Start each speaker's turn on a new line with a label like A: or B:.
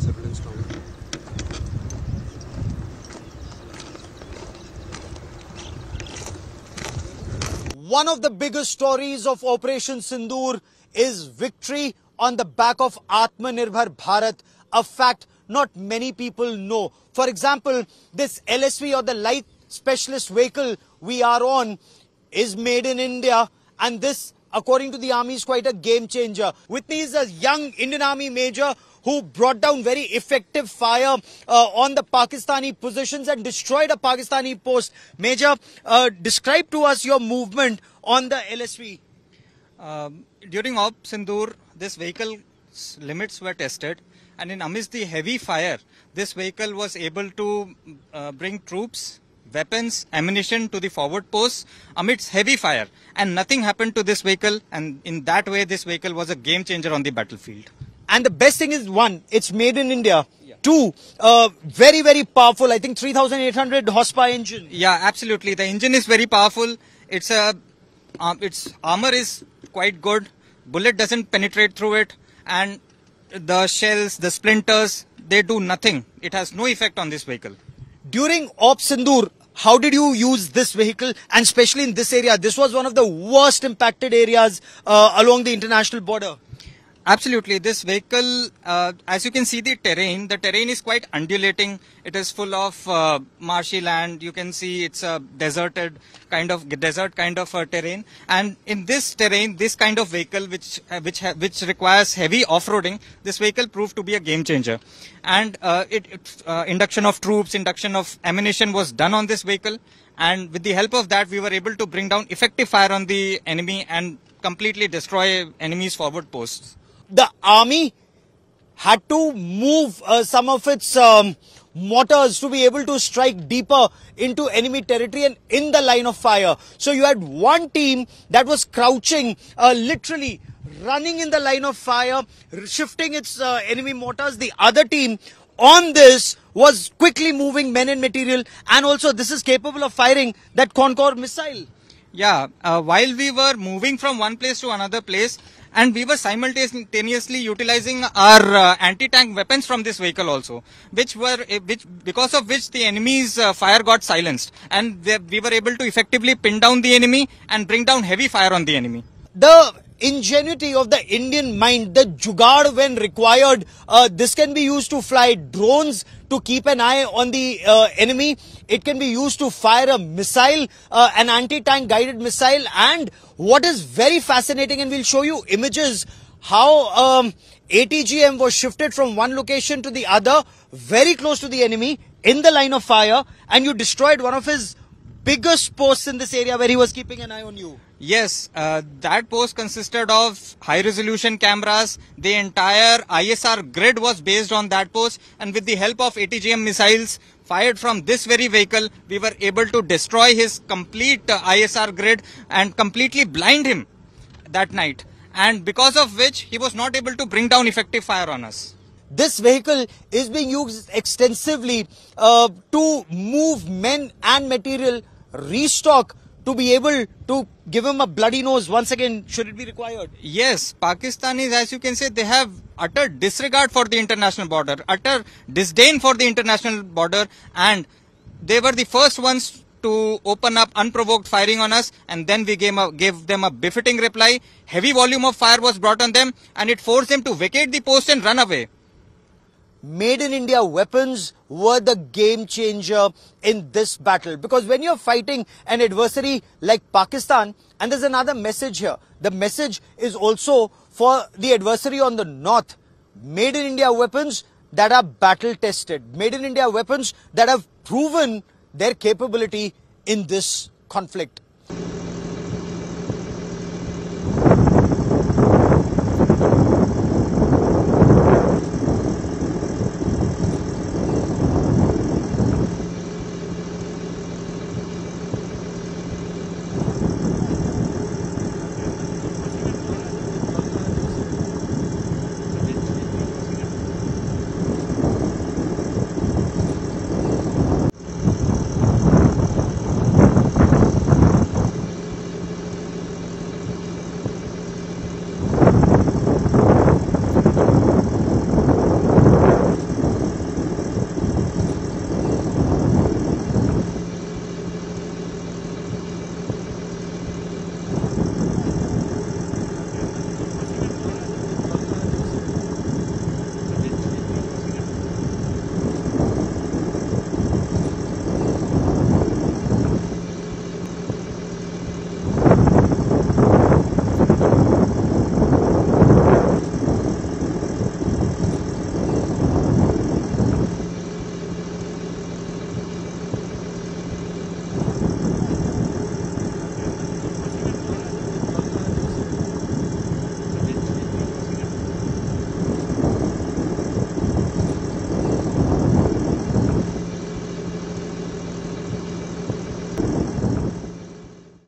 A: settled in strongly.
B: One of the biggest stories of Operation Sindoor is victory on the back of Atmanirbhar Bharat, a fact not many people know. For example, this LSV or the Light Specialist Vehicle we are on is made in India, and this, according to the army, is quite a game changer. With me is a young Indian Army major who brought down very effective fire on the Pakistani positions and destroyed a Pakistani post. Major, describe to us your movement on the LSV.
C: During Op Sindoor, this vehicle's limits were tested, and in amidst the heavy fire, this vehicle was able to bring troops, weapons, ammunition to the forward posts amidst heavy fire, and nothing happened to this vehicle, and in that way this vehicle was a game changer on the battlefield.
B: And the best thing is, one, it's made in India.
C: Yeah.
B: Two, very, very powerful. I think 3,800 horsepower engine.
C: Yeah, absolutely. The engine is very powerful. Its armor is quite good. Bullet doesn't penetrate through it, and the shells, the splinters, they do nothing. It has no effect on this vehicle.
B: During Op Sindoor, how did you use this vehicle, and especially in this area? This was one of the worst impacted areas along the international border.
C: Absolutely. This vehicle, as you can see the terrain is quite undulating. It is full of marshy land. You can see it's a desert kind of terrain. And in this terrain, this kind of vehicle, which requires heavy off-roading, this vehicle proved to be a game changer. And induction of troops, induction of ammunition was done on this vehicle. And with the help of that, we were able to bring down effective fire on the enemy and completely destroy enemy's forward posts.
B: The army had to move some of its mortars to be able to strike deeper into enemy territory and in the line of fire. So you had one team that was crouching, literally running in the line of fire, shifting its enemy mortars. The other team on this was quickly moving men and material, and also this is capable of firing that Concorde missile.
C: Yeah, while we were moving from one place to another place, and we were simultaneously utilizing our anti-tank weapons from this vehicle also, because of which the enemy's fire got silenced, and we were able to effectively pin down the enemy and bring down heavy fire on the enemy.
B: The ingenuity of the Indian mind, the jugaad when required, this can be used to fly drones to keep an eye on the enemy. It can be used to fire a missile, an anti-tank guided missile. And what is very fascinating, and we'll show you images, how ATGM was shifted from one location to the other, very close to the enemy, in the line of fire, and you destroyed one of his biggest posts in this area where he was keeping an eye on you.
C: Yes, that post consisted of high-resolution cameras. The entire ISR grid was based on that post, and with the help of ATGM missiles fired from this very vehicle, we were able to destroy his complete ISR grid and completely blind him that night, and because of which he was not able to bring down effective fire on us.
B: This vehicle is being used extensively to move men and material, restock, to be able to give him a bloody nose once again, should it be required.
C: Yes, Pakistanis, as you can say, they have utter disregard for the international border, utter disdain for the international border, and they were the first ones to open up unprovoked firing on us, and then we gave them a befitting reply. Heavy volume of fire was brought on them, and it forced them to vacate the post and run away.
B: Made in India weapons were the game changer in this battle, because when you're fighting an adversary like Pakistan, and there's another message here, the message is also for the adversary on the north. Made in India weapons that are battle tested, made in India weapons that have proven their capability in this conflict.